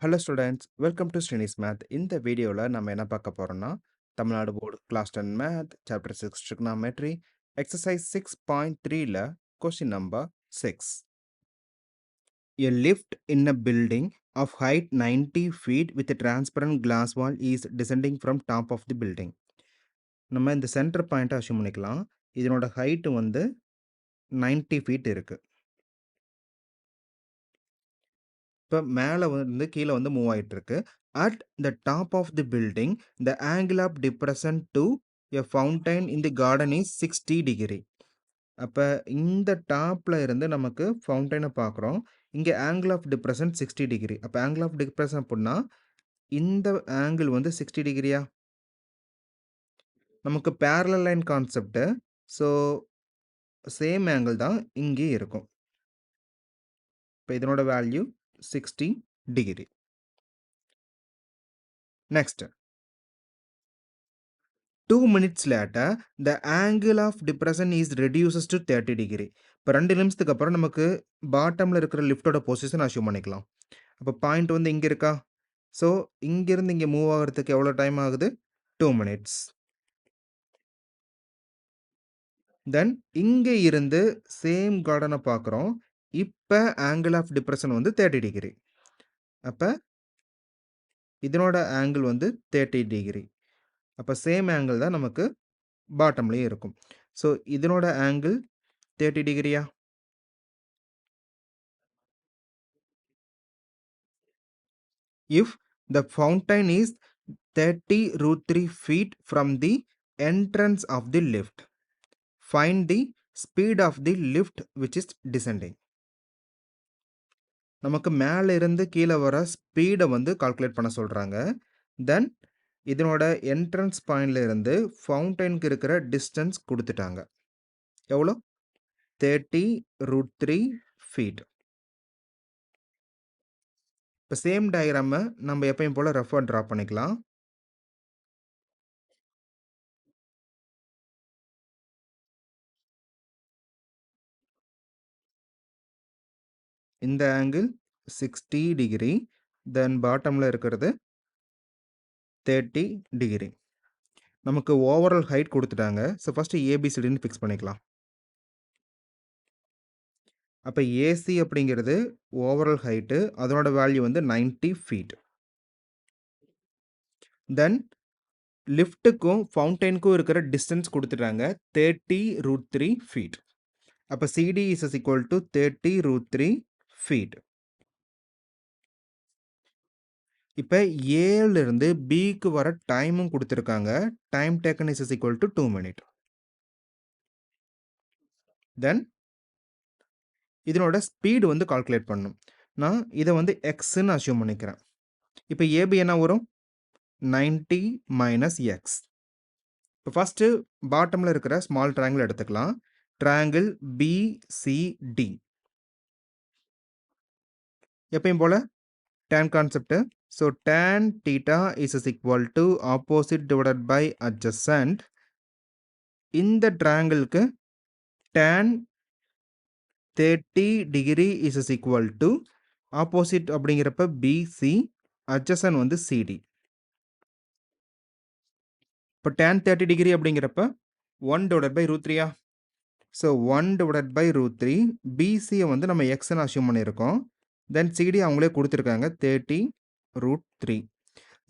Hello students, welcome to SRINI'S Math. இந்த வீடியோல நம்ம என்ன பார்க்க போறோம்னா, Tamil Nadu board class 10 math chapter 6 Trigonometry exercise 6.3ல question number 6. A lift in a building of height 90 feet with a transparent glass wall is descending from top of the building. நம்ம இந்த centre point assume பண்ணிக்கலாம். இதனோட height வந்து 90 feet இருக்கு. இப்போ மேலே வந்து கீழே வந்து மூவ் ஆகிட்டு இருக்கு. At the top of the building the angle of depression to a fountain in the garden is 60 degree. அப்போ இந்த டாப்பில் இருந்து நமக்கு ஃபவுண்டைனை பார்க்குறோம். இங்கே ஆங்கிள் ஆஃப் டிப்ரெஷன் 60 டிகிரி. அப்போ ஆங்கிள் ஆஃப் டிப்ரெஷன் அப்படின்னா இந்த ஆங்கிள் வந்து 60 டிகிரியா? நமக்கு parallel line concept. So same angle தான் இங்கே இருக்கும். இப்போ இதனோட value 60 degree. Next 2 minutes later, the angle of depression is reduces to 30 degree. இப்போ 2 நிமிஷத்துக்கு அப்புறம் நமக்கு பாட்டமில் இருக்கிற லிஃப்டோட பொசிஷன் அஷ்யூம் பண்ணிக்கலாம். அப்போ பாயிண்ட் வந்து இங்கே இருக்கா? ஸோ இங்கேருந்து இங்கே மூவ் ஆகிறதுக்கு எவ்வளோ டைம் ஆகுது? 2 minutes. தென் இங்கே இருந்து சேம் கார்டனை பார்க்குறோம். இப்போ ஆங்கிள் ஆஃப் டிப்ரெஷன் வந்து 30 டிகிரி. அப்போ இதனோட ஆங்கிள் வந்து 30 டிகிரி. அப்போ சேம் ஆங்கிள் தான் நமக்கு பாட்டம்லேயே இருக்கும். ஸோ இதனோட angle 30 டிகிரியா? If the fountain is 30√3 feet from the entrance of the lift, find the speed of the lift which is descending. நமக்கு மேலே இருந்து கீழே வர ஸ்பீடை வந்து கால்குலேட் பண்ண சொல்கிறாங்க. தென் இதனோட என்ட்ரன்ஸ் பாயிண்ட்ல இருந்து ஃபவுண்டைனுக்கு இருக்கிற டிஸ்டன்ஸ் கொடுத்துட்டாங்க. எவ்வளோ? 30√3 feet. இப்போ சேம் டயக்ராமை நம்ம எப்பயும் போல் ரஃபாக ட்ரா பண்ணிக்கலாம். இந்த ஆங்கிள் 60 டிகிரி. தென் பாட்டமில் இருக்கிறது 30 டிகிரி. நமக்கு ஓவரால் ஹைட் கொடுத்துட்டாங்க. ஸோ ஃபஸ்ட்டு ஏபிசிடின்னு ஃபிக்ஸ் பண்ணிக்கலாம். அப்போ ஏசி அப்படிங்கிறது ஓவரால் ஹைட்டு, அதனோட வேல்யூ வந்து 90 ஃபீட். தென் லிஃப்ட்டுக்கும் ஃபவுண்டைனுக்கும் இருக்கிற டிஸ்டன்ஸ் கொடுத்துட்டாங்க 30√3 ஃபீட். அப்போ CD is equal to 30√3 feet. இப்போ ஏலேருந்து பிக்கு வர டைமும் கொடுத்துருக்காங்க. Time taken is equal to 2 minutes. Then இதனோட ஸ்பீடு வந்து கால்குலேட் பண்ணணும். நான் இதை வந்து எக்ஸ்ன்னு அஸ்யூம் பண்ணிக்கிறேன். இப்போ ஏபி என்ன வரும்? 90 மைனஸ் எக்ஸ். இப்போ ஃபஸ்ட்டு பாட்டமில் இருக்கிற ஸ்மால் ட்ரையாங்கிள் எடுத்துக்கலாம். Triangle B C D. எப்பயும் போல் tan concept. So tan theta is equal to opposite divided by adjacent. இந்த ட்ரையாங்கிளுக்கு tan 30 degree is equal to opposite அப்படிங்கிறப்ப பிசி, அட்ஜசன் வந்து சிடி. இப்போ டேன் 30 டிகிரி அப்படிங்கிறப்ப 1/√3. ஸோ 1/√3. பிசியை வந்து நம்ம எக்ஸ்ன்னு அஸ்யூம் பண்ணியிருக்கோம். தென் சிடி அவங்களே கொடுத்துருக்காங்க 30√3.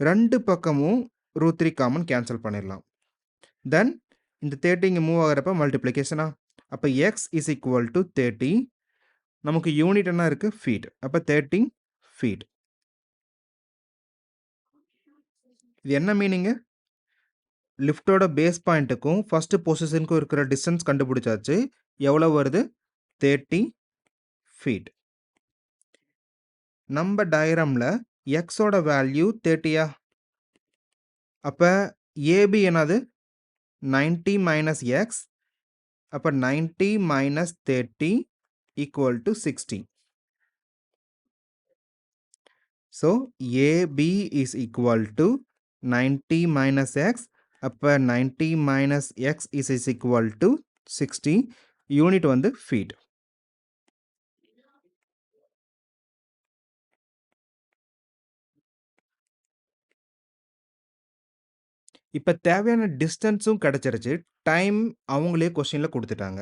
ரெண்டு பக்கமும் √3 காமன் கேன்சல் பண்ணிடலாம். தென் இந்த 30 இங்கே மூவ் ஆகிறப்ப மல்டிப்ளிகேஷனா? அப்போ எக்ஸ் இஸ் ஈக்குவல் டு 30. நமக்கு யூனிட் என்ன இருக்குது? ஃபீட். அப்போ 30 ஃபீட். இது என்ன மீனிங்கு? லிஃப்டோட பேஸ் பாயிண்ட்டுக்கும் ஃபஸ்ட்டு பொசிஷனுக்கும் இருக்கிற டிஸ்டன்ஸ் கண்டுபிடிச்சாச்சு. எவ்வளோ வருது? 30 ஃபீட். நம்ம டயக்ராமில் எக்ஸோட வேல்யூ 30யா? அப்போ ஏபி என்னது? 90 மைனஸ் எக்ஸ். அப்போ 90 minus 30 equal to 60. So A B is equal to 90 minus X. அப்போ 90 minus X is equal to 60. Unit வந்து ஃபீட். இப்ப தேவையான டிஸ்டன்ஸும் கிடைச்சிருச்சு. டைம் அவங்களே கொஸ்டின்ல குடுத்துட்டாங்க.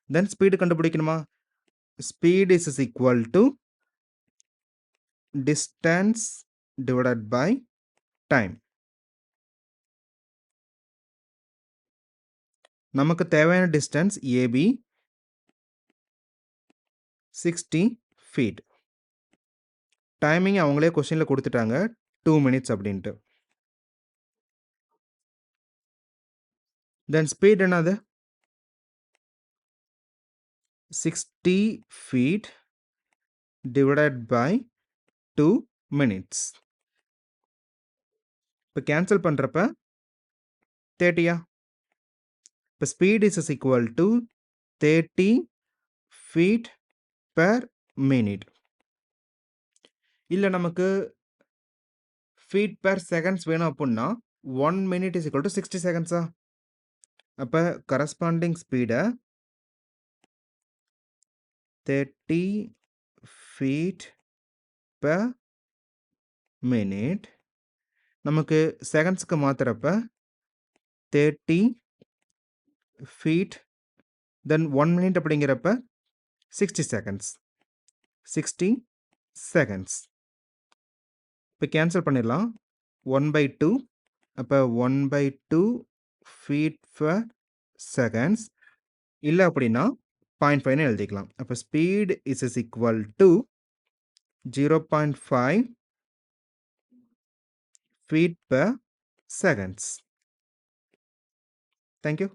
தென் ஸ்பீடு கண்டுபிடிக்கணுமா? Speed is equal to distance divided by time. நமக்கு தேவையான டிஸ்டன்ஸ் ஏபி 60 ஃபீட். டைமிங் அவங்களே கொஸ்டின்ல குடுத்துட்டாங்க. 2 மினிட்ஸ் அப்படின்ட்டு. தென் ஸ்பீட் என்னது? 60 ஃபீட் டிவைடட் பை 2 மினிட்ஸ். இப்ப கேன்சல் பண்றப்ப 30யா? இப்ப speed is equal to 30 feet per minute. இல்ல நமக்கு ஃபீட் பெர் செகண்ட்ஸ் வேணும் அப்புட்னா 1 மினிட் இஸ் ஈக்குவல் டூ 60 செகண்ட்ஸா? அப்ப corresponding speed 30 feet per minute நமக்கு செகண்ட்ஸ்க்கு மாத்துறப்ப 30 ஃபீட் தென் 1 மினிட் அப்படிங்கிறப்ப 60 செகண்ட்ஸ். 60 செகண்ட்ஸ். இப்ப கேன்சல் பண்ணிடலாம். 1/2 அப்ப 1/2 ஃபீட் பெர் செகண்ட்ஸ். இல்ல அப்படின்னா 0.5ன்னு எழுதிக்கலாம். அப்ப speed is equal to 0.5 feet per seconds. Thank you.